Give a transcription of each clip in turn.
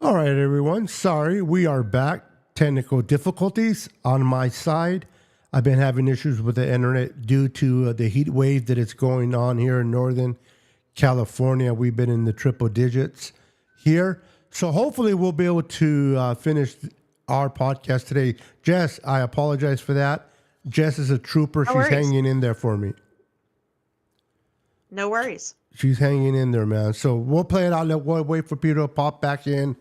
All right, everyone. Sorry, we are back. Technical difficulties on my side. I've been having issues with the internet due to the heat wave that is going on here in Northern California. We've been in the triple digits here. So hopefully we'll be able to finish our podcast today. Jess, I apologize for that. Jess is a trooper. No She's worries. hanging in there for me. No worries. She's hanging in there, man. So we'll play it out. We'll wait for Peter to pop back in.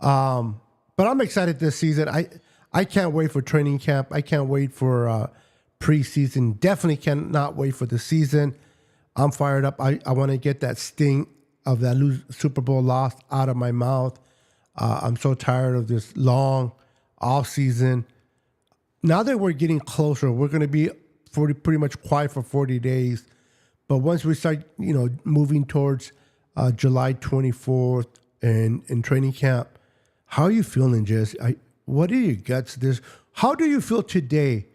But I'm excited this season. I can't wait for training camp. I can't wait for preseason. Definitely cannot wait for the season. I'm fired up. I want to get that sting of that Super Bowl loss out of my mouth. I'm so tired of this long off season. Now that we're getting closer, we're going to be pretty much quiet for 40 days. But once we start, moving towards July 24th and in training camp, how are you feeling, Jess? What are your guts? How do you feel today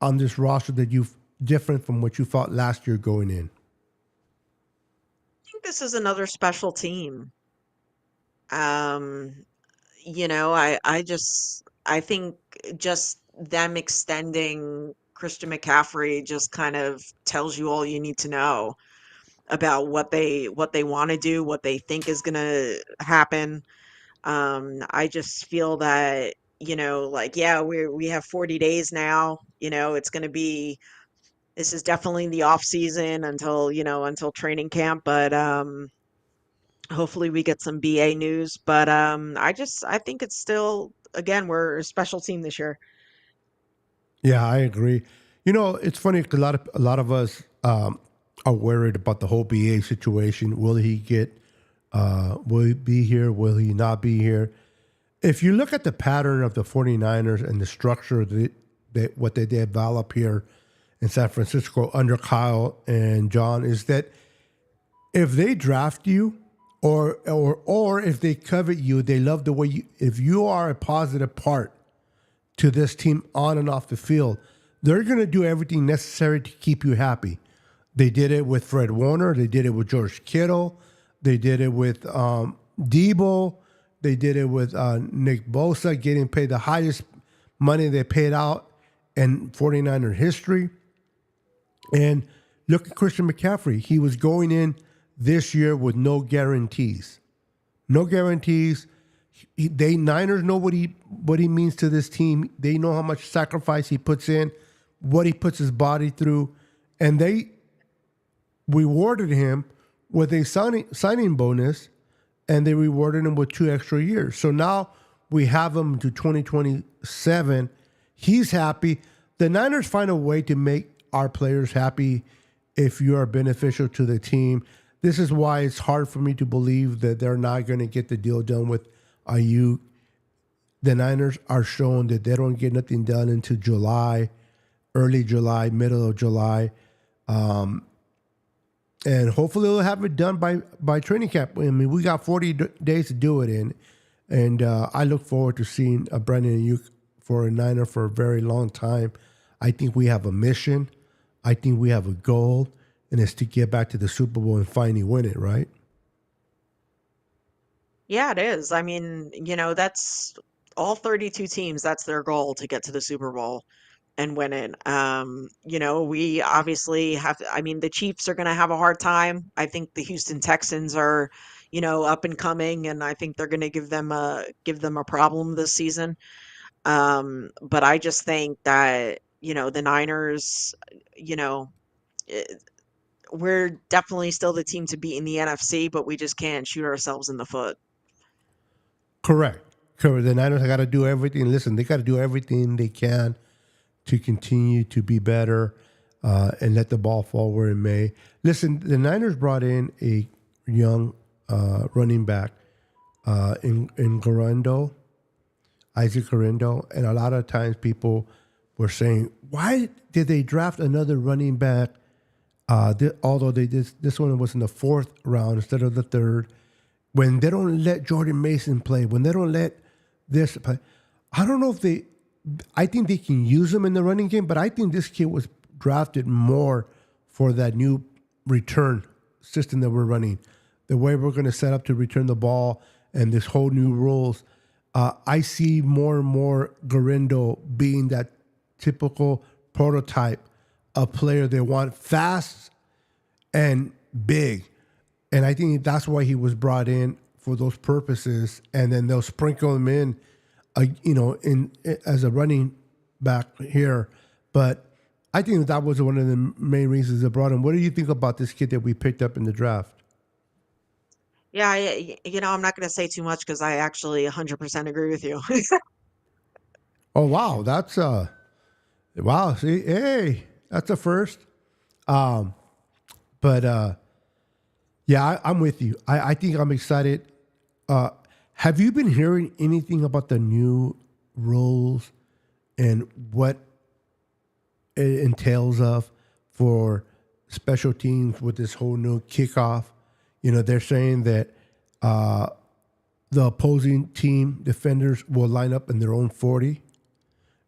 on this roster that you've different from what you thought last year going in? I think this is another special team. Um, I think just them extending Christian McCaffrey just kind of tells you all you need to know about what they want to do, what they think is going to happen. I just feel that, yeah, we have 40 days now. It's going to be this is definitely the off season until training camp, but hopefully we get some BA news. But I think it's still again we're a special team this year. Yeah, I agree. It's funny 'cause a lot of us are worried about the whole BA situation. Will he get? Will he be here? Will he not be here? If you look at the pattern of the 49ers and the structure that what they develop here in San Francisco under Kyle and John, is that if they draft you or if they covet you, they love the way if you are a positive part to this team on and off the field, they're going to do everything necessary to keep you happy. They did it with Fred Warner. They did it with George Kittle. They did it with Debo. They did it with Nick Bosa, getting paid the highest money they paid out in 49er history. And look at Christian McCaffrey. He was going in this year with no guarantees. No guarantees. They Niners know what he means to this team. They know how much sacrifice he puts in, what he puts his body through, and they rewarded him with a signing bonus, and they rewarded him with 2 extra years. So now we have him to 2027. He's happy. The Niners find a way to make our players happy if you are beneficial to the team. This is why it's hard for me to believe that they're not going to get the deal done with Ayuk. The Niners are showing that they don't get nothing done until July, early July, middle of July. And hopefully they'll have it done by training camp. I mean, we got 40 days to do it in. And I look forward to seeing Brandon Ayuk for a Niner for a very long time. I think we have a mission. I think we have a goal, and it's to get back to the Super Bowl and finally win it, right? Yeah, it is. I mean, that's all 32 teams. That's their goal to get to the Super Bowl and win it. We obviously have, I mean, the Chiefs are going to have a hard time. I think the Houston Texans are, up and coming, and I think they're going to give them a problem this season. But I just think that, the Niners, you know, eh, we're definitely still the team to beat in the NFC, but we just can't shoot ourselves in the foot. Correct. Correct. The Niners got to do everything. Listen, they got to do everything they can to continue to be better and let the ball fall where it may. Listen, the Niners brought in a young running back in Garando, Isaac Garando, and a lot of times people were saying, why did they draft another running back? Although they did, this one was in the 4th round instead of the 3rd. When they don't let Jordan Mason play, when they don't let this play, I don't know if I think they can use him in the running game, but I think this kid was drafted more for that new return system that we're running, the way we're going to set up to return the ball and this whole new rules, I see more and more Garindo being that typical prototype of player they want fast and big. And I think that's why he was brought in for those purposes. And then they'll sprinkle him in, in as a running back here. But I think that was one of the main reasons they brought him. What do you think about this kid that we picked up in the draft? Yeah, I'm not going to say too much because I actually 100% agree with you. Oh wow, that's wow. See, hey, that's a first. Um, but yeah, I'm with you. I think I'm excited. Uh, have you been hearing anything about the new rules and what it entails of for special teams with this whole new kickoff? They're saying that the opposing team defenders will line up in their own 40,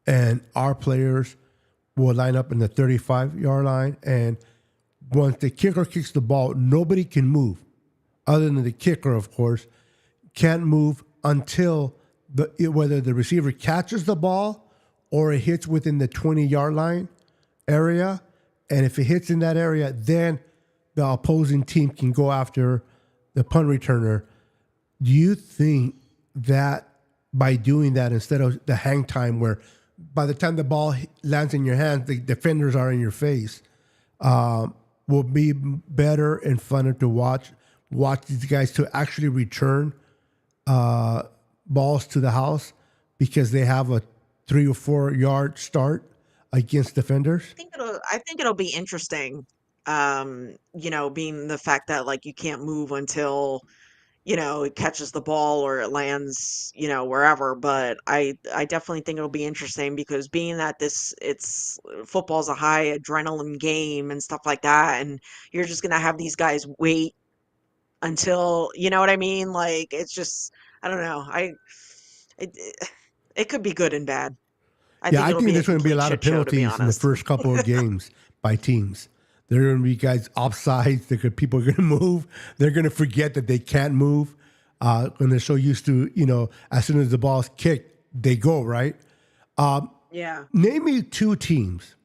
and our players will line up in the 35-yard line. And once the kicker kicks the ball, nobody can move, other than the kicker, of course, can't move until whether the receiver catches the ball or it hits within the 20-yard line area. And if it hits in that area, then the opposing team can go after the punt returner. Do you think that by doing that, instead of the hang time where by the time the ball lands in your hands, the defenders are in your face, will be better and funner to watch these guys to actually return balls to the house because they have a 3 or 4 yard start against defenders? I think it'll be interesting. Being the fact that like you can't move until it catches the ball or it lands, wherever. But I definitely think it'll be interesting because being that it's football's a high adrenaline game and stuff like that, and you're just gonna have these guys wait until, you know what I mean? Like it's just, I don't know. It, it could be good and bad. I Yeah, think I it'll think be a there's going to be a complete lot of shit show, to be penalties in the honest. first couple of games by teams. There are going to be guys offsides. People are going to move. They're going to forget that they can't move when they're so used to, as soon as the ball's kicked, they go, right? Yeah. Name me two teams.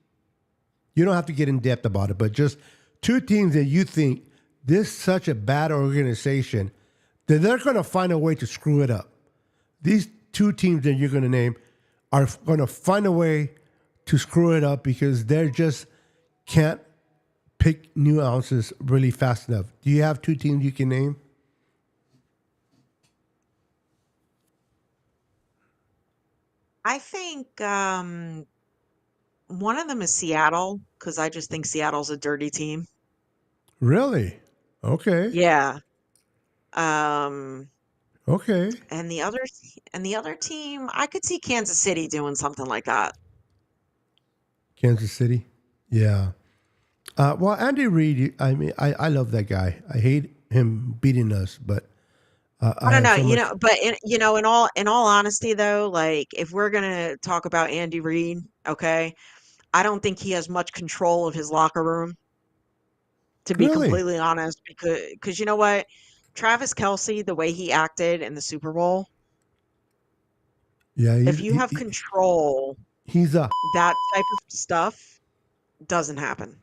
You don't have to get in depth about it, but just two teams that you think this is such a bad organization that they're going to find a way to screw it up. These two teams that you're going to name are going to find a way to screw it up because they just can't pick nuances really fast enough. Do you have two teams you can name? I think one of them is Seattle because I just think Seattle's a dirty team. Really? Okay. Yeah. Um, Okay. and the other team, I could see Kansas City doing something like that. Kansas City. Yeah. Well, Andy Reid, I mean, I love that guy. I hate him beating us, but I I don't have know, so much. but in all honesty though, like if we're gonna talk about Andy Reid, okay, I don't think he has much control of his locker room, to be Really? completely honest, because you know what? Travis Kelsey, the way he acted in the Super Bowl, Yeah, if you have control, he's a that type of stuff doesn't happen,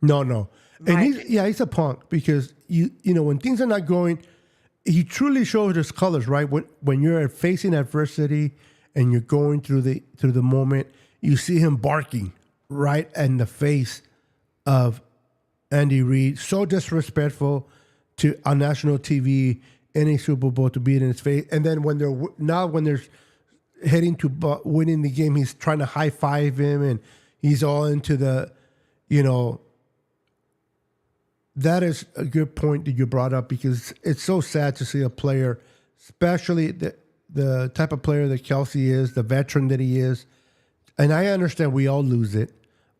no, in and my opinion. he's a punk because you know when things are not going, he truly shows his colors, right? When you're facing adversity and you're going through the moment, you see him barking right in the face of Andy Reid, so disrespectful to on national TV, any Super Bowl to be in his face, and then when they're heading to winning the game, he's trying to high five him, and he's all into the, you know, that is a good point that you brought up because it's so sad to see a player, especially the type of player that Kelsey is, the veteran that he is. And I understand we all lose it.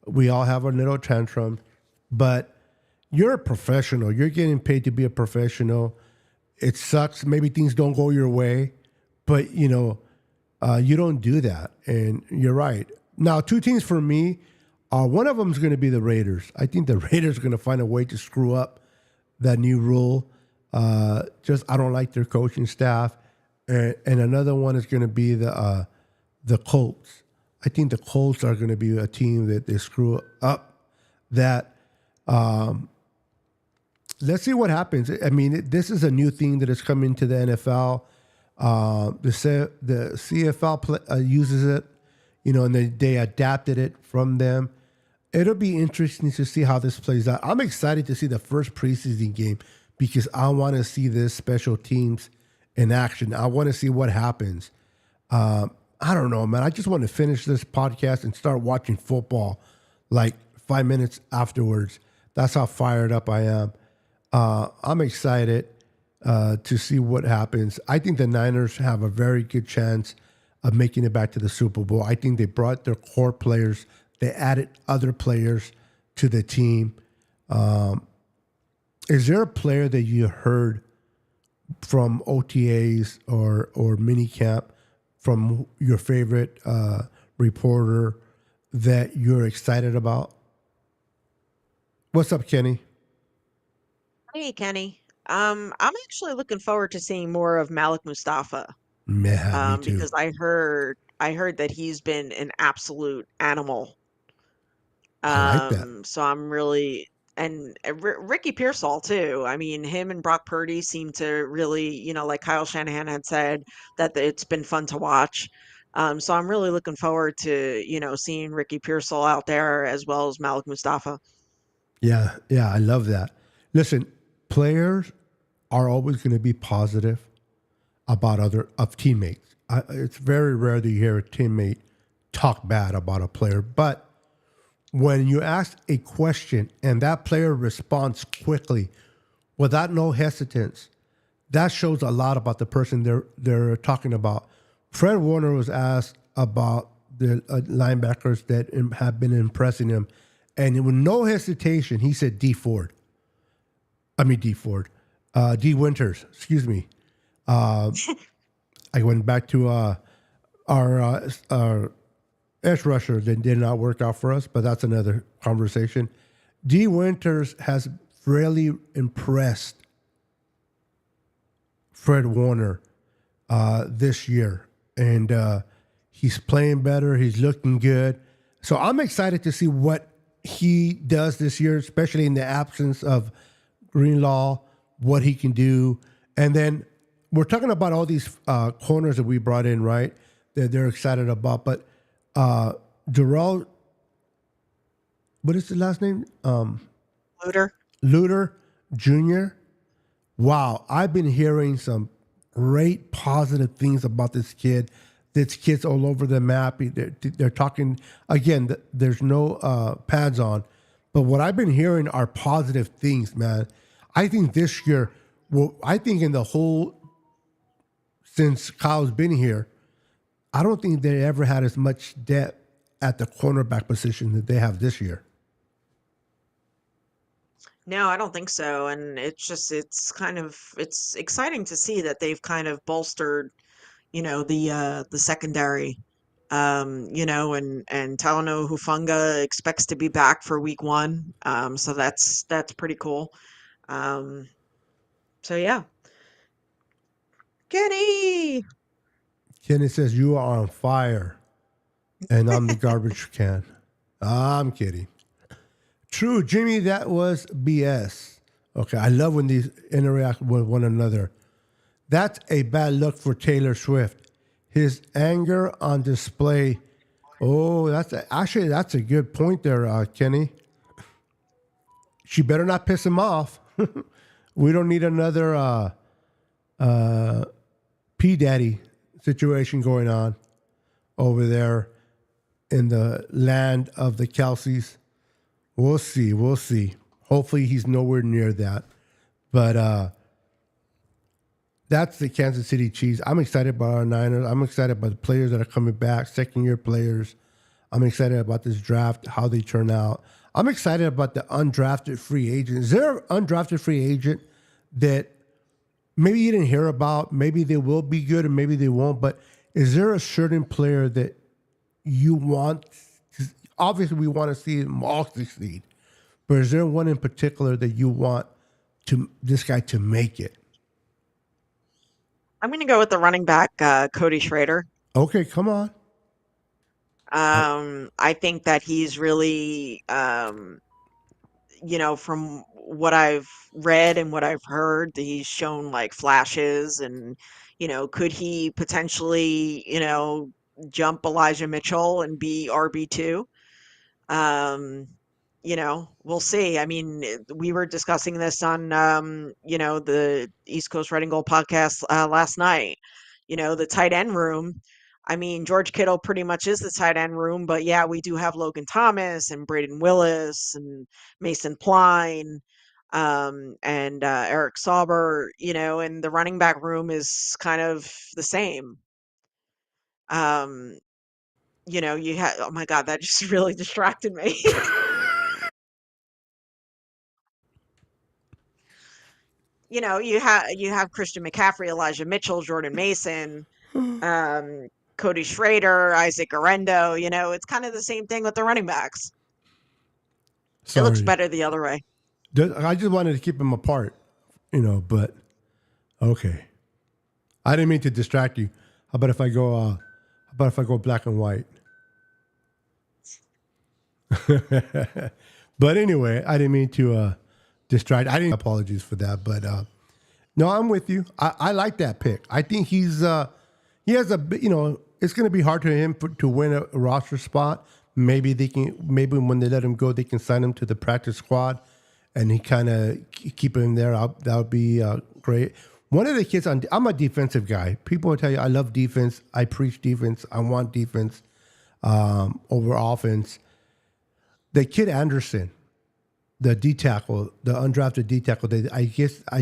We all have our little tantrum, but you're a professional. You're getting paid to be a professional. It sucks. Maybe things don't go your way, but you don't do that. And you're right. Now, two teams for me. One of them is going to be the Raiders. I think the Raiders are going to find a way to screw up that new rule. Just I don't like their coaching staff, and another one is going to be the Colts. I think the Colts are going to be a team that they screw up. That let's see what happens. I mean, this is a new thing that has come into the NFL. The CFL uses it, and they adapted it from them. It'll be interesting to see how this plays out. I'm excited to see the first preseason game because I want to see this special teams in action. I want to see what happens. I don't know, man. I just want to finish this podcast and start watching football like 5 minutes afterwards. That's how fired up I am. I'm excited to see what happens. I think the Niners have a very good chance of making it back to the Super Bowl. I think they brought their core players. They added other players to the team. Is there a player that you heard from OTAs or mini camp from your favorite reporter that you're excited about? What's up, Kenny? Hey, Kenny. I'm actually looking forward to seeing more of Malik Mustafa. Man, me too. Because I heard that he's been an absolute animal. I like that. So I'm really and Ricky Pearsall too. I mean, him and Brock Purdy seem to really, like Kyle Shanahan had said, that it's been fun to watch. So I'm really looking forward to, seeing Ricky Pearsall out there as well as Malik Mustafa. Yeah, I love that. Listen, players are always going to be positive about other of teammates. It's very rare that you hear a teammate talk bad about a player, but when you ask a question and that player responds quickly without no hesitance, that shows a lot about the person they're talking about. Fred Warner was asked about the linebackers that have been impressing him, and with no hesitation, he said D Ford. I mean D Ford, D Winters. Excuse me. I went back to our edge rusher that did not work out for us, but that's another conversation. D Winters has really impressed Fred Warner this year, and he's playing better. He's looking good. So I'm excited to see what he does this year, especially in the absence of Greenlaw, what he can do. And then we're talking about all these corners that we brought in, right? That they're excited about. But Darrell, what is the last name? Loader. Luter Jr. Wow, I've been hearing some great positive things about this kid. This kid's all over the map. They're talking again. There's no pads on, but what I've been hearing are positive things, man. I think this year, well, I think in the whole since Kyle's been here, I don't think they ever had as much depth at the cornerback position that they have this year. No, I don't think so. And it's exciting to see that they've kind of bolstered, the secondary. And Talanoa Hufanga expects to be back for week one. So that's pretty cool. Um, so yeah. Kenny. Kenny says you are on fire, and I'm the garbage can. I'm kidding. True, Jimmy, that was BS. Okay, I love when these interact with one another. That's a bad look for Taylor Swift. His anger on display. Oh, that's a good point there, Kenny. She better not piss him off. We don't need another P Daddy situation going on over there in the land of the Kelseys. We'll see. We'll see. Hopefully he's nowhere near that. But that's the Kansas City Chiefs. I'm excited about our Niners. I'm excited about the players that are coming back, second-year players. I'm excited about this draft, how they turn out. I'm excited about the undrafted free agent. Is there an undrafted free agent that maybe you didn't hear about? Maybe they will be good and maybe they won't. But is there a certain player that you want? Obviously, we want to see them all succeed. But is there one in particular that you want this guy to make it? I'm going to go with the running back, Cody Schrader. Okay, come on. I, I think that he's really, from what I've read and what I've heard, he's shown like flashes and, could he potentially, jump Elijah Mitchell and be RB2? Um, we'll see. I mean, we were discussing this on, the East Coast Red and Gold podcast last night. The tight end room. I mean, George Kittle pretty much is the tight end room, but yeah, we do have Logan Thomas and Braden Willis and Mason Pline, and Eric Sauber, and the running back room is kind of the same. Um, you had, oh my God, that just really distracted me. You have Christian McCaffrey, Elijah Mitchell, Jordan Mason, um, Cody Schrader, Isaac Arendo. It's kind of the same thing with the running backs. It looks sorry. better the other way. I just wanted to keep them apart, but okay. I didn't mean to distract you. How about if I go? How about if I go black and white? But anyway, I didn't mean to distract. I didn't. Apologies for that, but no, I'm with you. I like that pick. I think he has it's going to be hard for him to win a roster spot. Maybe they can. Maybe when they let him go, they can sign him to the practice squad, and he kind of keep him there. That would be great. One of the kids I'm a defensive guy. People will tell you I love defense. I preach defense. I want defense over offense. The kid Anderson, the D tackle, the undrafted D tackle. I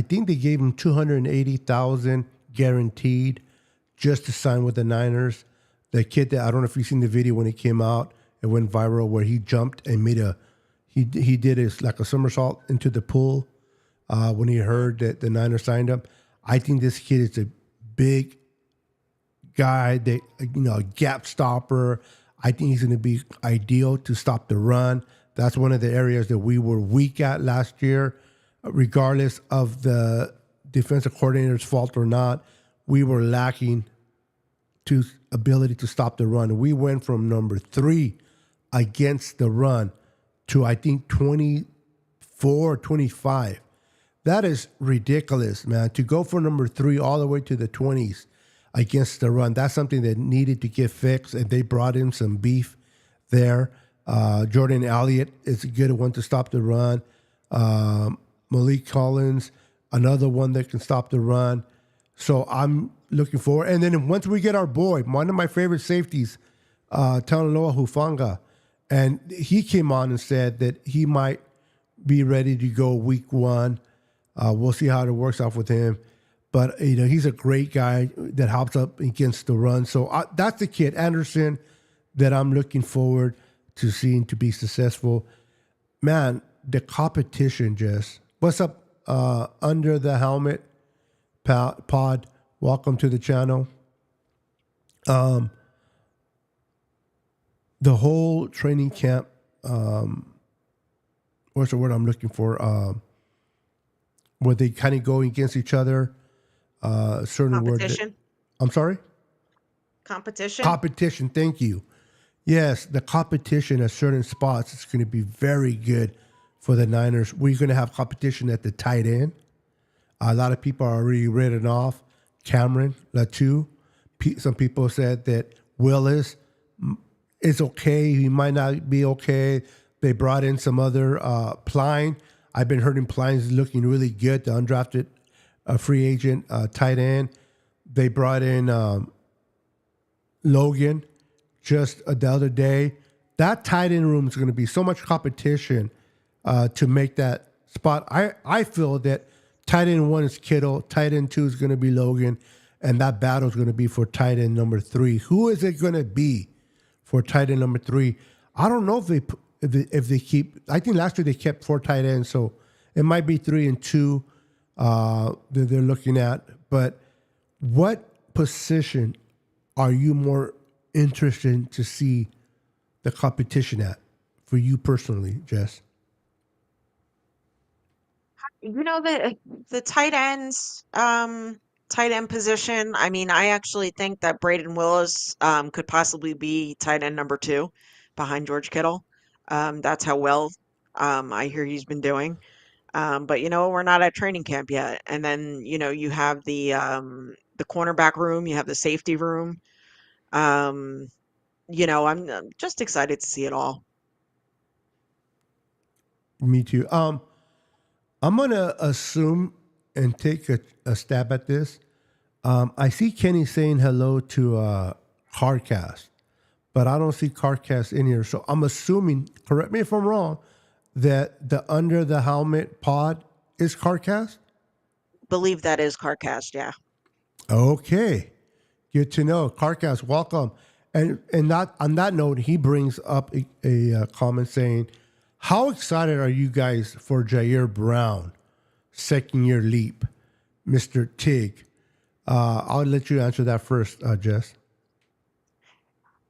think they gave him 280,000 guaranteed just to sign with the Niners. The kid that I don't know if you've seen the video when it came out, it went viral where he jumped and he did his like a somersault into the pool when he heard that the Niners signed him. I think this kid is a big guy that a gap stopper. I think he's going to be ideal to stop the run. That's one of the areas that we were weak at last year, regardless of the defensive coordinator's fault or not. We were lacking to ability to stop the run. We went from number 3 against the run to I think 24, 25. That is ridiculous, man. To go from number 3 all the way to the 20s against the run, that's something that needed to get fixed, and they brought in some beef there. Jordan Elliott is a good one to stop the run. Malik Collins, another one that can stop the run. So I'm looking forward. And then once we get our boy, one of my favorite safeties, Talanoa Hufanga, and he came on and said that he might be ready to go week 1. We'll see how it works out with him. But, he's a great guy that helps up against the run. So that's the kid, Anderson, that I'm looking forward to seeing to be successful. Man, the competition, Jess. What's up, Under the Helmet Pod? Welcome to the channel. The whole training camp, what's the word I'm looking for? Where they kind of go against each other. Certain word. Competition. I'm sorry? Competition. Competition, thank you. Yes, the competition at certain spots is going to be very good for the Niners. We're going to have competition at the tight end. A lot of people are already written off. Cameron Latu. Some people said that Willis is okay. He might not be okay. They brought in some other Pline. I've been hearing Pline's looking really good. The undrafted free agent tight end. They brought in Logan just the other day. That tight end room is going to be so much competition to make that spot. I feel that tight end 1 is Kittle, tight end 2 is going to be Logan, and that battle is going to be for tight end number 3. Who is it going to be for tight end number 3? I don't know if they keep. I think last year they kept 4 tight ends, so it might be 3 and 2 that they're looking at. But what position are you more interested to see the competition at for you personally, Jess? The tight ends. tight end position. I mean, I actually think that Braden Willis could possibly be tight end number two behind George Kittle. That's how well I hear he's been doing. But we're not at training camp yet. And then you have the cornerback room, you have the safety room. Um, I'm just excited to see it all. Me too. I'm gonna assume and take a stab at this. I see Kenny saying hello to Carcast, but I don't see Carcast in here. So I'm assuming, correct me if I'm wrong, that the Under the Helmet pod is Carcast. Believe that is CarCast, yeah. Okay, good to know. Carcast, welcome. And not on that note, he brings up a comment saying, "How excited are you guys for Jair Brown, second year leap, Mister Tig?" I'll let you answer that first, Jess.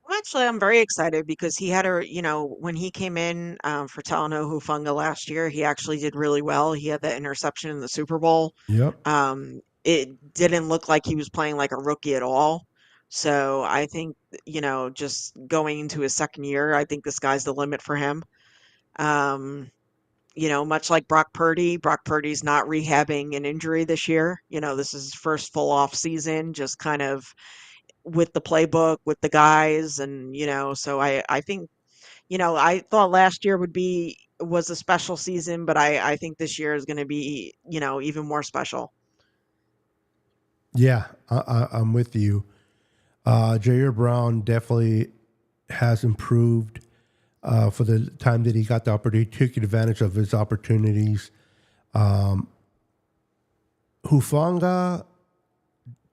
Well, actually, I'm very excited because he had when he came in for Talanoa Hufanga last year, he actually did really well. He had that interception in the Super Bowl. Yep. It didn't look like he was playing like a rookie at all. So I think, just going into his second year, I think the sky's the limit for him. Um, much like Brock Purdy's not rehabbing an injury this year. This is his first full off season, just kind of with the playbook, with the guys, and so I think, I thought last year was a special season, but I think this year is going to be, even more special. Yeah, I'm with you. Jair Brown definitely has improved for the time that he got the opportunity. He took advantage of his opportunities. Hufanga,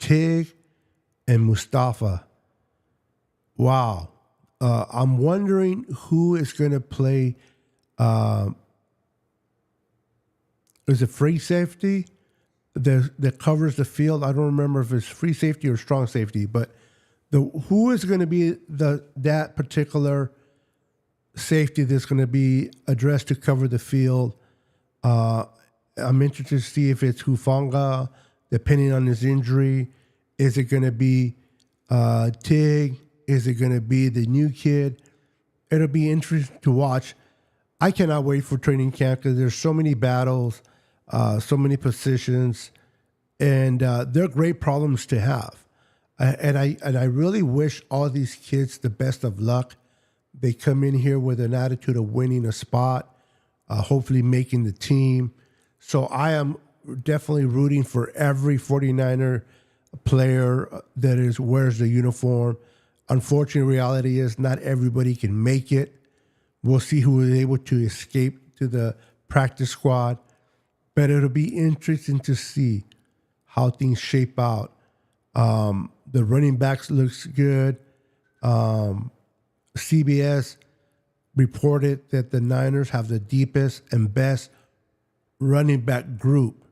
Tig, and Mustafa. Wow. I'm wondering who is going to play. Is it free safety that covers the field? I don't remember if it's free safety or strong safety, but who is going to be that particular safety that's going to be addressed to cover the field. I'm interested to see if it's Hufanga, depending on his injury. Is it going to be Tig? Is it going to be the new kid? It'll be interesting to watch. I cannot wait for training camp because there's so many battles, so many positions, and they're great problems to have. And I really wish all these kids the best of luck. They come in here with an attitude of winning a spot, hopefully making the team. So I am definitely rooting for every 49er player that wears the uniform. Unfortunate reality is not everybody can make it. We'll see who is able to escape to the practice squad. But it'll be interesting to see how things shape out. The running backs looks good. CBS reported that the Niners have the deepest and best running back group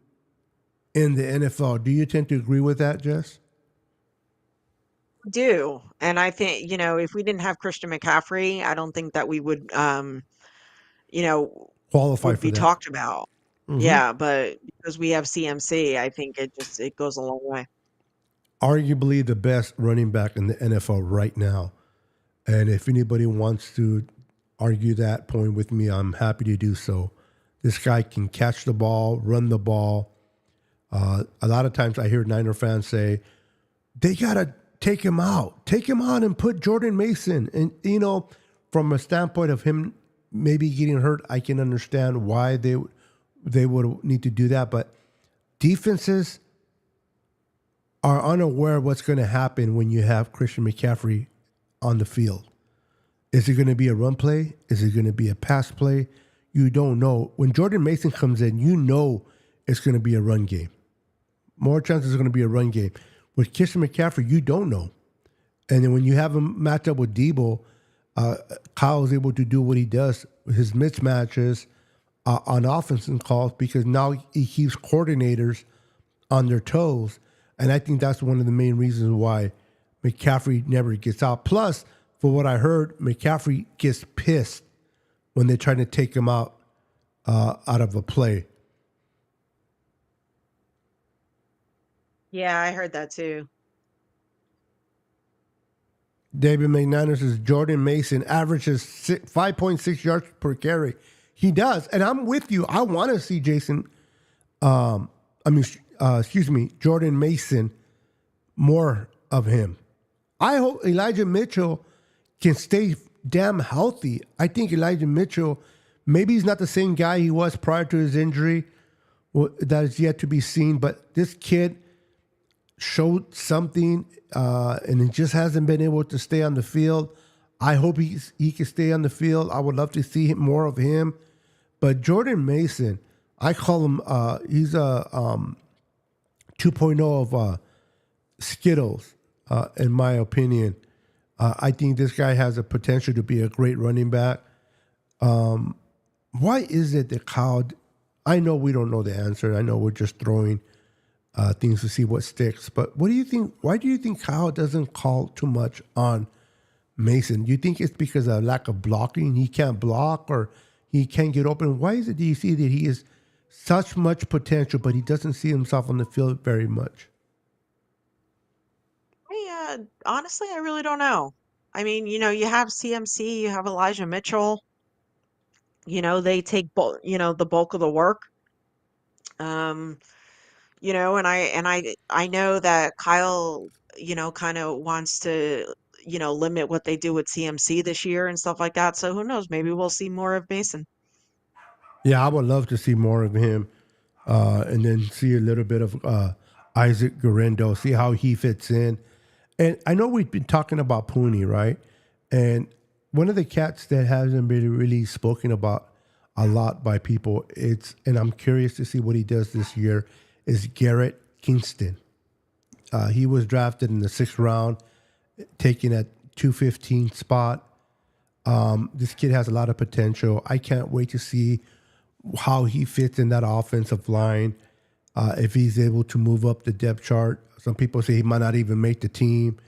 in the NFL. Do you tend to agree with that, Jess? Do. And I think, if we didn't have Christian McCaffrey, I don't think that we you know, Qualify would for be that. talked about. Hmm. Yeah, but because we have CMC, I think it goes a long way. Arguably the best running back in the NFL right now. And if anybody wants to argue that point with me, I'm happy to do so. This guy can catch the ball, run the ball. A lot of times I hear Niner fans say, they got to take him out. Take him out and put Jordan Mason. And, from a standpoint of him maybe getting hurt, I can understand why they would need to do that. But defenses are unaware of what's going to happen when you have Christian McCaffrey on the field. Is it going to be a run play? Is it going to be a pass play? You don't know. When Jordan Mason comes in, you know it's going to be a run game. More chances it's going to be a run game. With Christian McCaffrey, you don't know. And then when you have him match up with Debo, Kyle is able to do what he does, his mismatches on offensive calls, because now he keeps coordinators on their toes. And I think that's one of the main reasons why McCaffrey never gets out. Plus, for what I heard, McCaffrey gets pissed when they're trying to take him out of a play. Yeah, I heard that too. David McNanus says Jordan Mason averages 5.6 yards per carry. He does, and I'm with you. I want to see excuse me, Jordan Mason, more of him. I hope Elijah Mitchell can stay damn healthy. I think Elijah Mitchell, maybe he's not the same guy he was prior to his injury. Well, that is yet to be seen. But this kid showed something, and he just hasn't been able to stay on the field. I hope he can stay on the field. I would love to see more of him. But Jordan Mason, I call him. He's a 2.0 of Skittles, in my opinion. I think this guy has a potential to be a great running back. Why is it that Kyle? I know we don't know the answer. I know we're just throwing things to see what sticks. But what do you think? Why do you think Kyle doesn't call too much on Mason? Do you think it's because of lack of blocking? He can't block or he can't get open. Why is it? Do you see that he has such much potential, but he doesn't see himself on the field very much? Honestly, I really don't know. I mean, you have CMC, you have Elijah Mitchell, they take the bulk of the work. Um, and I know that Kyle, kind of wants to, limit what they do with CMC this year and stuff like that. So who knows? Maybe we'll see more of Mason. Yeah, I would love to see more of him, and then see a little bit of Isaac Guerrero, see how he fits in. And I know we've been talking about Pooney, right? And one of the cats that hasn't been really spoken about a lot by people, and I'm curious to see what he does this year, is Garrett Kingston. He was drafted in the 6th round, taken at 215 spot. This kid has a lot of potential. I can't wait to see how he fits in that offensive line. If he's able to move up the depth chart, some people say he might not even make the team.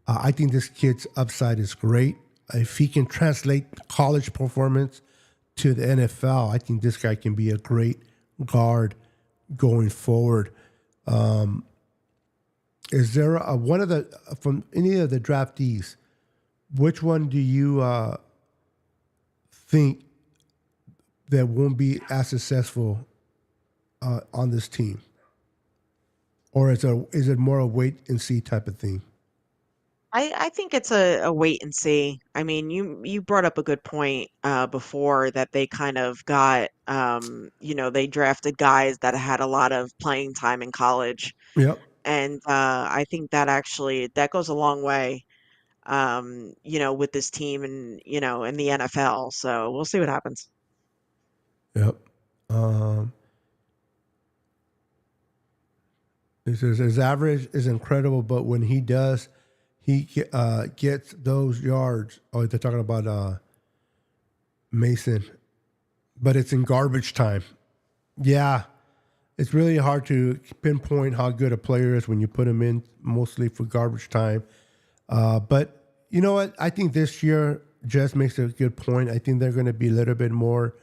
I think this kid's upside is great. If he can translate college performance to the NFL, I think this guy can be a great guard going forward. Is there one of the from any of the draftees? Which one do you think that won't be as successful on this team, or is it more a wait and see type of thing? I think it's a wait and see. I mean, you brought up a good point before that they kind of got they drafted guys that had a lot of playing time in college, Yep, and I think that goes a long way, with this team and in the NFL. So we'll see what happens. yep. Um, it says his average is incredible, but when he does, gets those yards. Oh, they're talking about Mason, but it's in garbage time. Yeah, it's really hard to pinpoint how good a player is when you put him in mostly for garbage time. But you know what? I think this year Jess makes a good point. I think they're going to be a little bit more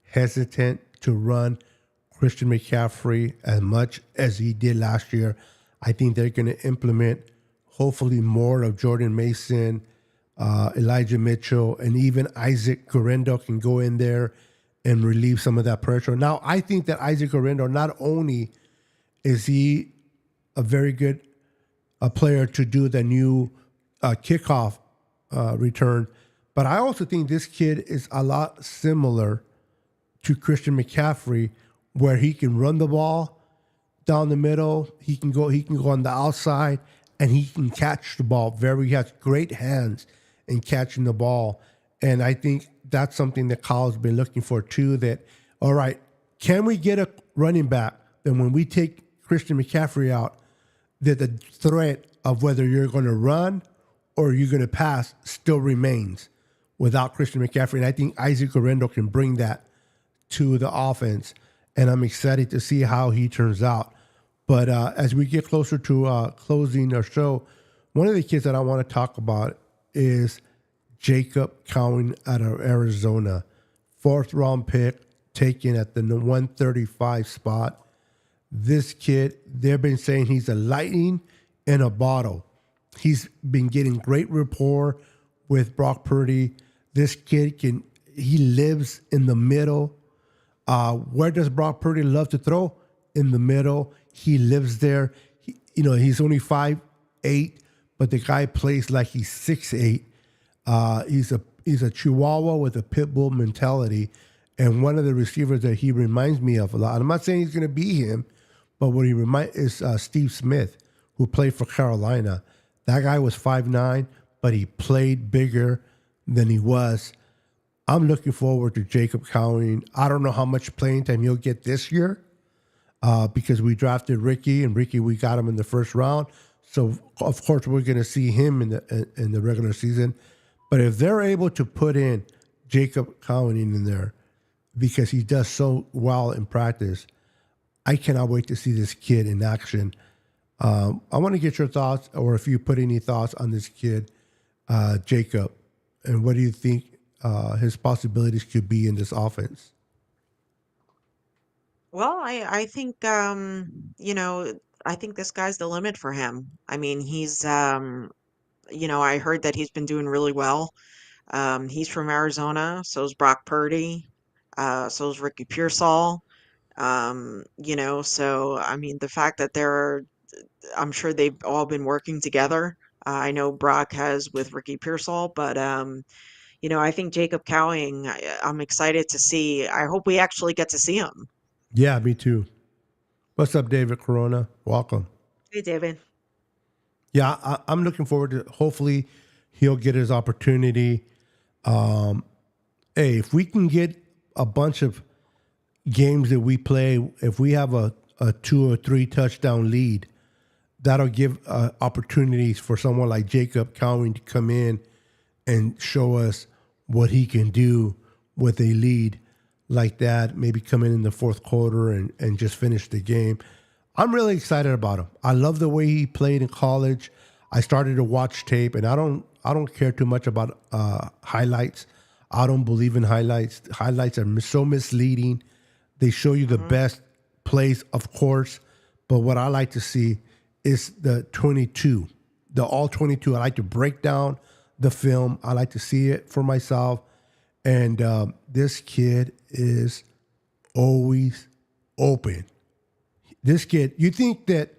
hesitant to run Christian McCaffrey as much as he did last year. I think they're going to implement hopefully more of Jordan Mason, Elijah Mitchell, and even Isaac Guerrero can go in there and relieve some of that pressure. Now, I think that Isaac Guerrero, not only is he a very good player to do the new kickoff return, but I also think this kid is a lot similar to Christian McCaffrey, where he can run the ball down the middle. He can go on the outside, and he can catch the ball. He has great hands in catching the ball. And I think that's something that Kyle's been looking for too. That, all right, can we get a running back that when we take Christian McCaffrey out, that the threat of whether you're going to run or you're going to pass still remains without Christian McCaffrey. And I think Isaac Guerrero can bring that to the offense. And I'm excited to see how he turns out. But as we get closer to closing our show, one of the kids that I want to talk about is Jacob Cowan out of Arizona. 4th round pick, taken at the 135 spot. This kid, they've been saying he's a lightning in a bottle. He's been getting great rapport with Brock Purdy. This kid he lives in the middle. Where does Brock Purdy love to throw? In the middle. He lives there. He's only 5'8", but the guy plays like he's 6'8". He's a Chihuahua with a pit bull mentality, and one of the receivers that he reminds me of a lot. I'm not saying he's going to be him, but what he reminds is Steve Smith, who played for Carolina. That guy was 5'9", but he played bigger than he was. I'm looking forward to Jacob Cowing. I don't know how much playing time he'll get this year because we drafted Ricky, and Ricky, we got him in the first round. So, of course, we're going to see him in the regular season. But if they're able to put in Jacob Cowing in there because he does so well in practice, I cannot wait to see this kid in action. I want to get your thoughts, or if you put any thoughts on this kid, Jacob, and what do you think his possibilities could be in this offense? Well, I think I think the sky's the limit for him. I mean, he's I heard that he's been doing really well. He's from Arizona, so is Brock Purdy, so is Ricky Pearsall. So I mean, the fact that I'm sure they've all been working together. I know Brock has with Ricky Pearsall, but I think Jacob Cowing, I'm excited to see. I hope we actually get to see him. Yeah, me too. What's up, David Corona? Welcome. Hey, David. Yeah, I'm looking forward to. Hopefully, he'll get his opportunity. Hey, if we can get a bunch of games that we play, if we have a 2 or 3 touchdown lead, that'll give opportunities for someone like Jacob Cowing to come in and show us what he can do with a lead like that. Maybe come in the fourth quarter and just finish the game. I'm really excited about him. I love the way he played in college. I started to watch tape, and I don't care too much about highlights. I don't believe in highlights. Highlights are so misleading. They show you the best plays, of course, but what I like to see is the 22, the all 22. I like to break down the film. I like to see it for myself. And this kid is always open. This kid, you think that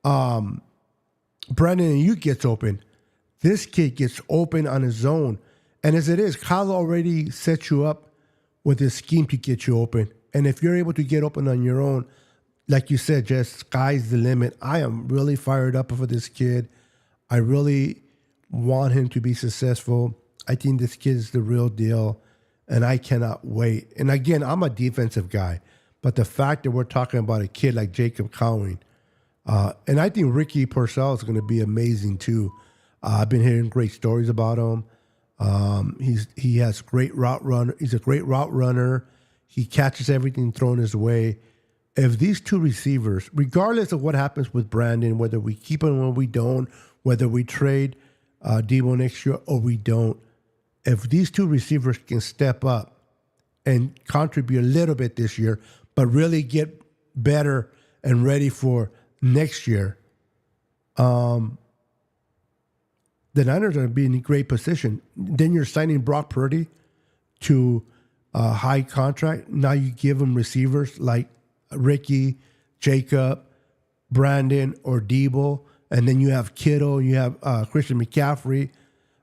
Brandon and you gets open. This kid gets open on his own. And as it is, Kyle already set you up with his scheme to get you open. And if you're able to get open on your own, like you said, just sky's the limit. I am really fired up for this kid. I really want him to be successful. I think this kid is the real deal, and I cannot wait. And again, I'm a defensive guy, but the fact that we're talking about a kid like Jacob Cowing, and I think Ricky Purcell is going to be amazing too. I've been hearing great stories about him. He has great route runner. He's a great route runner. He catches everything thrown his way. If these two receivers, regardless of what happens with Brandon, whether we keep him or we don't, whether we trade Debo next year or we don't, if these two receivers can step up and contribute a little bit this year, but really get better and ready for next year, the Niners are going to be in a great position. Then you're signing Brock Purdy to a high contract. Now you give him receivers like Ricky, Jacob, Brandon, or Debo, and then you have Kittle, you have Christian McCaffrey.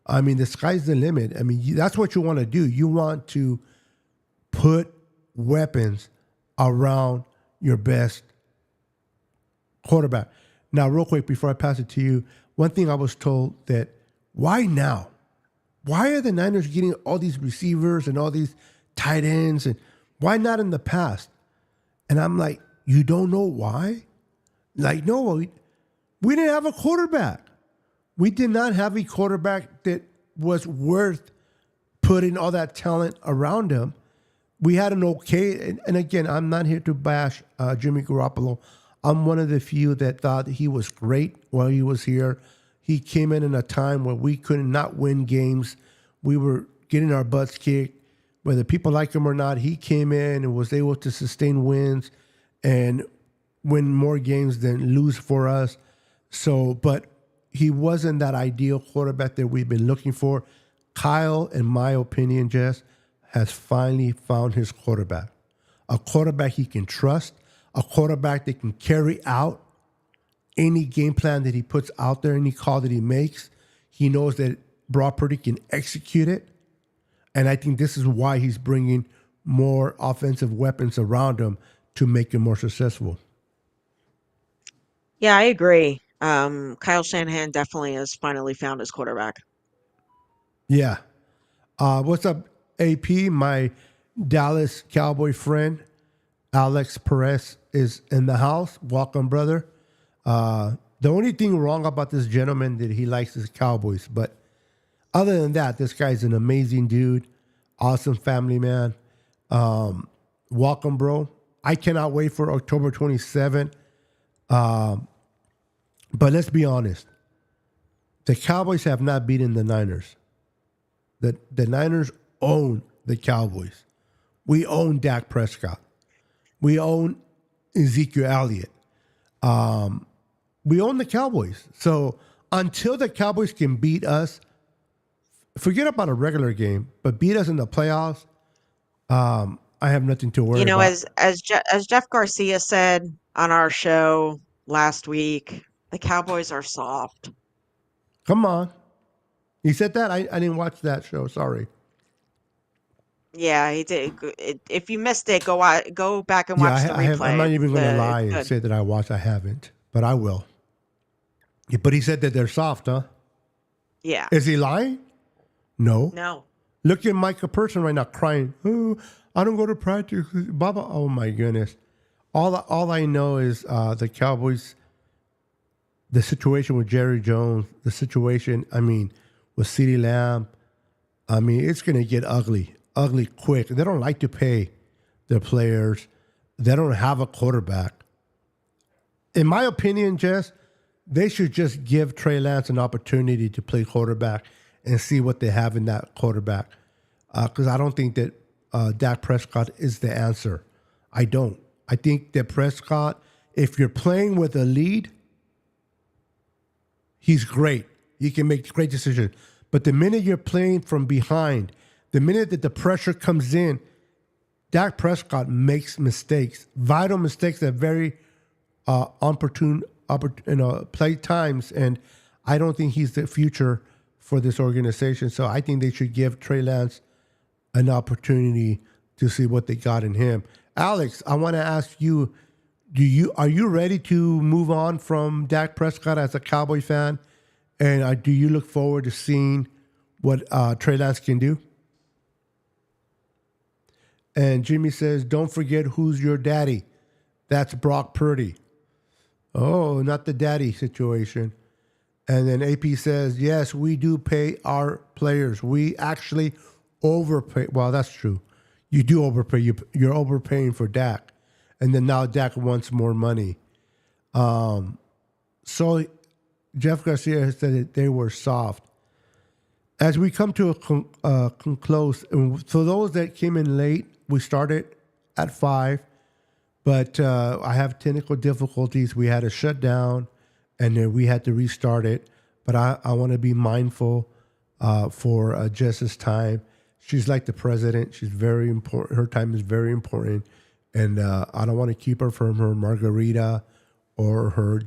I mean, the sky's the limit. I mean, that's what you want to do. You want to put weapons around your best quarterback. Now, real quick, before I pass it to you, one thing I was told that why now? Why are the Niners getting all these receivers and all these tight ends, and why not in the past? And I'm like, you don't know why? Like, no, we didn't have a quarterback. We did not have a quarterback that was worth putting all that talent around him. We had an okay, and again, I'm not here to bash Jimmy Garoppolo. I'm one of the few that thought he was great while he was here. He came in a time where we could not win games. We were getting our butts kicked. Whether people like him or not, he came in and was able to sustain wins. And win more games than lose for us. So, but he wasn't that ideal quarterback that we've been looking for. Kyle, in my opinion, Jess, has finally found his quarterback. A quarterback he can trust, a quarterback that can carry out any game plan that he puts out there, any call that he makes. He knows that Brock Purdy can execute it. And I think this is why he's bringing more offensive weapons around him to make him more successful. Yeah, I agree. Kyle Shanahan definitely has finally found his quarterback. Yeah. What's up, AP? My Dallas Cowboy friend, Alex Perez, is in the house. Welcome, brother. The only thing wrong about this gentleman that he likes is Cowboys. But other than that, this guy's an amazing dude. Awesome family man. Welcome, bro. I cannot wait for October 27th. But let's be honest. The Cowboys have not beaten the Niners. The Niners own the Cowboys. We own Dak Prescott. We own Ezekiel Elliott. We own the Cowboys. So until the Cowboys can beat us, forget about a regular game, but beat us in the playoffs, I have nothing to worry You know, about. as Jeff Garcia said on our show last week, the Cowboys are soft. Come on. He said that? I didn't watch that show. Sorry. Yeah, he did. If you missed it, go back and Yeah, watch the I have. I'm replay. not even going to It's lie and good. say that I watched. I haven't, but I will. Yeah, but he said that they're soft, huh? Yeah. Is he lying? No. No. Look at Micah Person right now crying. Oh, I don't go to practice. Baba. Oh my goodness. All I know is the Cowboys, the situation with Jerry Jones, the situation, I mean, with CeeDee Lamb. I mean, it's going to get ugly quick. They don't like to pay their players. They don't have a quarterback. In my opinion, Jess, they should just give Trey Lance an opportunity to play quarterback and see what they have in that quarterback. Because I don't think that Dak Prescott is the answer. I don't. I think that Prescott, if you're playing with a lead, he's great. He can make great decisions. But the minute you're playing from behind, the minute that the pressure comes in, Dak Prescott makes mistakes, vital mistakes at very opportune play times. And I don't think he's the future for this organization. So I think they should give Trey Lance an opportunity to see what they got in him. Alex, I want to ask you, are you ready to move on from Dak Prescott as a Cowboy fan? And do you look forward to seeing what Trey Lance can do? And Jimmy says, don't forget who's your daddy. That's Brock Purdy. Oh, not the daddy situation. And then AP says, yes, we do pay our players. We actually overpay. Well, that's true. You do overpay. You're overpaying for Dak. And then now Dak wants more money. So Jeff Garcia said that they were soft. As we come to a close, and for those that came in late, we started at 5, but I have technical difficulties. We had a shutdown, and then we had to restart it. But I want to be mindful for Jess's time. She's like the president. She's very important. Her time is very important. And I don't want to keep her from her margarita or her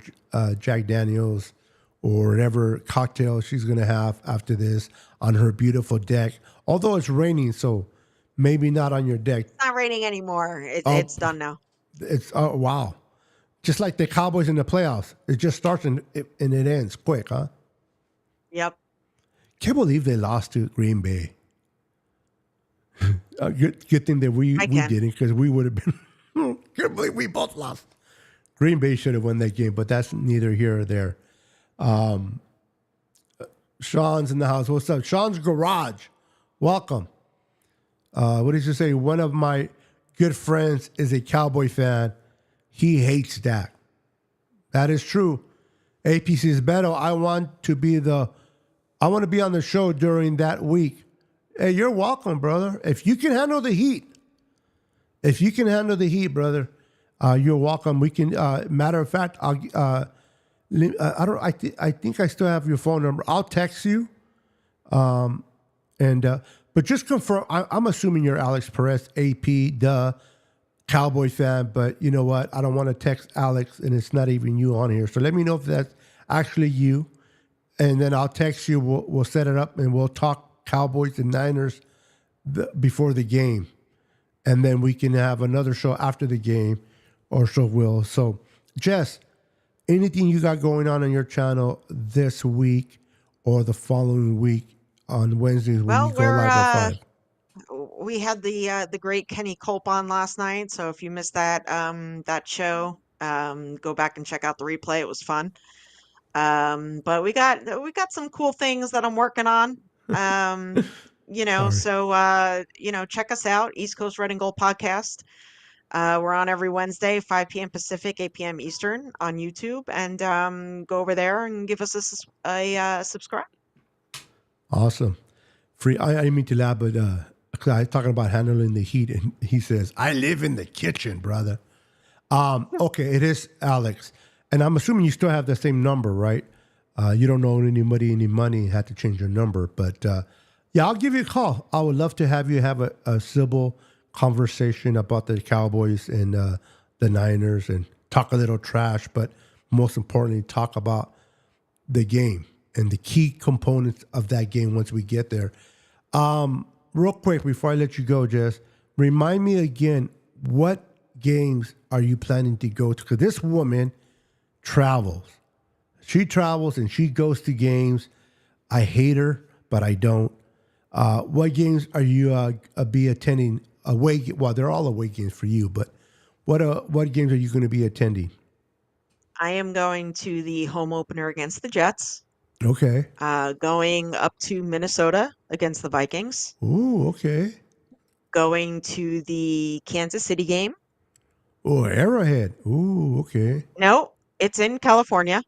Jack Daniels or whatever cocktail she's going to have after this on her beautiful deck. Although it's raining, so maybe not on your deck. It's not raining anymore. It's done now. It's, oh, wow. Just like the Cowboys in the playoffs. It just starts and it ends quick, huh? Yep. Can't believe they lost to Green Bay. Good thing that we didn't, because we would have been. Can't believe we both lost. Green Bay should have won that game, but that's neither here or there. Sean's in the house. What's up? Sean's Garage. Welcome. What did you say? One of my good friends is a Cowboy fan. He hates Dak. That is true. AP says, Beto, I want to be on the show during that week. Hey, you're welcome, brother. If you can handle the heat, brother, You're welcome. We can. Matter of fact, I don't. I think I still have your phone number. I'll text you. And but just confirm. I'm assuming you're Alex Perez, AP, the Cowboy fan. But you know what? I don't want to text Alex, and it's not even you on here. So let me know if that's actually you, and then I'll text you. We'll set it up, and we'll talk Cowboys and Niners before the game, and then we can have another show after the game, or so will. So, Jess, anything you got going on your channel this week or the following week on Wednesdays when you Well, go live at 5? we had the great Kenny Culp on last night, so if you missed that show, go back and check out the replay. It was fun. But we got some cool things that I'm working on. Sorry. So check us out, East Coast Red and Gold Podcast. We're on every Wednesday, 5 p.m. Pacific, 8 p.m. Eastern on YouTube, and go over there and give us a subscribe. Awesome. Free. I didn't mean to laugh, but I was talking about handling the heat, and he says, I live in the kitchen, brother. Okay, it is Alex. And I'm assuming you still have the same number, right? You don't owe anybody any money, had to change your number. But yeah, I'll give you a call. I would love to have you have a civil conversation about the Cowboys and the Niners and talk a little trash, but most importantly, talk about the game and the key components of that game once we get there. Real quick, before I let you go, Jess, remind me again, what games are you planning to go to? Because this woman travels. She travels and she goes to games. I hate her, but I don't. What games are you be attending away? Well, they're all away games for you, but what games are you going to be attending? I am going to the home opener against the Jets. Okay. Going up to Minnesota against the Vikings. Ooh, okay. Going to the Kansas City game. Oh, Arrowhead. Ooh, okay. No, it's in California.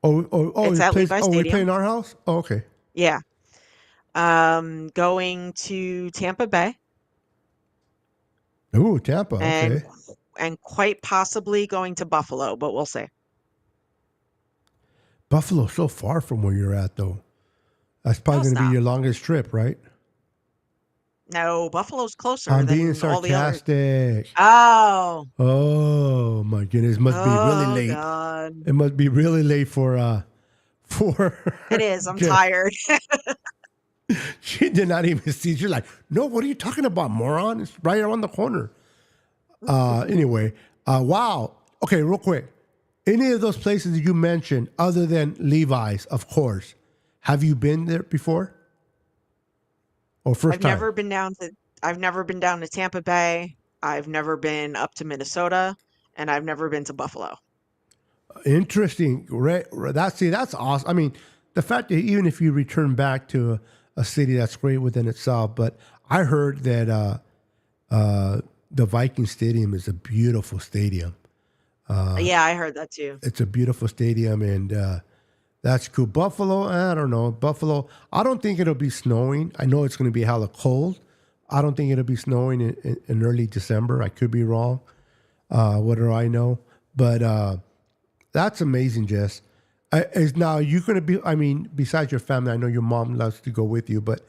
Oh! It's It at plays. Levi Oh, we play Stadium. in our house. Oh, okay. Yeah. Going to Tampa Bay Ooh, Tampa. and Okay. quite possibly going to Buffalo, but we'll see. Buffalo's so far from where you're at, though. That's No, probably it's going to be not. your longest trip, right? No, Buffalo's closer I'm being than all the others. sarcastic. Oh. Oh my goodness, must be really Oh late. God. It must be really late for It is. I'm Jess. tired. She did not even see. She's like, no, what are you talking about, moron? It's right around the corner. Anyway, wow. Okay, real quick. Any of those places that you mentioned, other than Levi's, of course, have you been there before? Or first time? I've never been down to Tampa Bay. I've never been up to Minnesota, and I've never been to Buffalo. Interesting. That's awesome. I mean, the fact that even if you return back to a city, that's great within itself. But I heard that the Viking Stadium is a beautiful stadium. Yeah, I heard that too. It's a beautiful stadium, and that's cool. Buffalo, I don't know. Buffalo, I don't think it'll be snowing. I know it's going to be hella cold. I don't think it'll be snowing in early December. I could be wrong. What do I know? But that's amazing, Jess. Is now you going to be? I mean, besides your family, I know your mom loves to go with you, but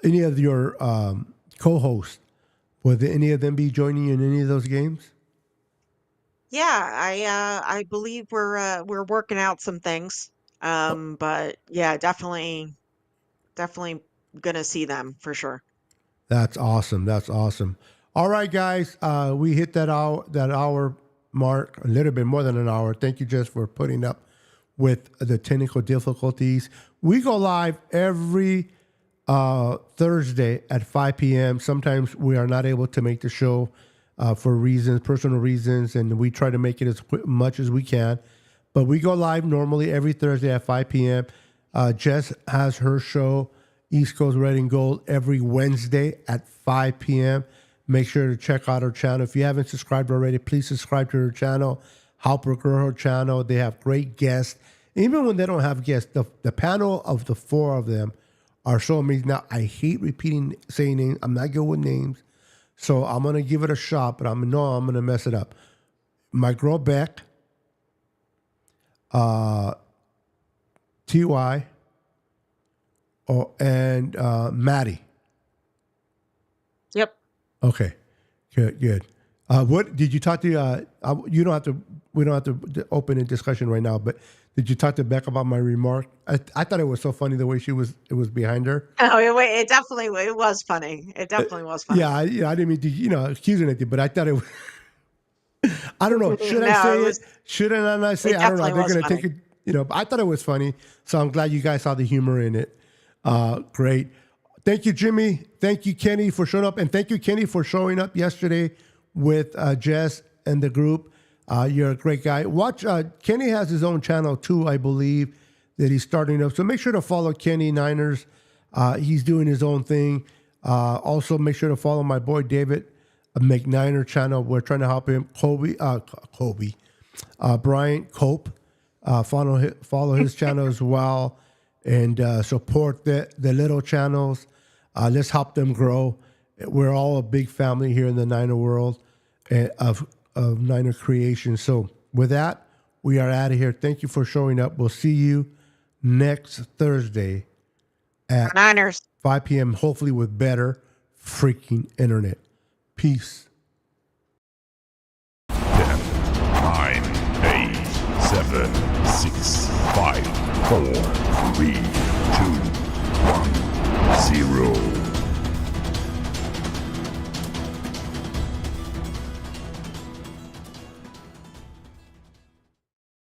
any of your co-hosts, would any of them be joining you in any of those games? Yeah, I believe we're working out some things. But yeah, definitely gonna see them for sure. That's awesome. That's awesome. All right, guys, we hit that hour mark, a little bit more than an hour. Thank you, Jess, for putting up with the technical difficulties. We go live every Thursday at 5 p.m. Sometimes we are not able to make the show for reasons, personal reasons, and we try to make it as much as we can. But we go live normally every Thursday at 5 p.m. Jess has her show, East Coast Red and Gold, every Wednesday at 5 p.m. Make sure to check out her channel. If you haven't subscribed already, please subscribe to her channel. Help her grow her channel. They have great guests. Even when they don't have guests, the panel of the four of them are so amazing. Now, I hate saying names. I'm not good with names. So I'm going to give it a shot, but I'm going to mess it up. my girl Beck, Ty, and Maddie. Yep. Okay, good. What did you talk to? You don't have to. We don't have to open a discussion right now. But did you talk to Beck about my remark? I thought it was so funny the way she was. It was behind her. Oh, it definitely it was funny. It definitely was funny. Yeah, I didn't mean to, accuse anything, but I thought it was. I don't know. Should I No, say it? Should I not say it it? I don't know. definitely They're was going to funny. take it, I thought it was funny. So I'm glad you guys saw the humor in it. Great. Thank you, Jimmy. Thank you, Kenny, for showing up. And thank you, Kenny, for showing up yesterday with Jess and the group. You're a great guy. Watch, Kenny has his own channel too, I believe, that he's starting up. So make sure to follow Kenny Niners. He's doing his own thing. Also, make sure to follow my boy David McNiner channel. We're trying to help him. Brian Cope. Follow his channel as well, and support the little channels. Let's help them grow. We're all a big family here in the Niner world of Niner creation. So with that, we are out of here. Thank you for showing up. We'll see you next Thursday at Niners. 5 p.m., hopefully with better freaking internet. Peace. 10, 9, 8, 7, 6, 5, 4, 3, 2,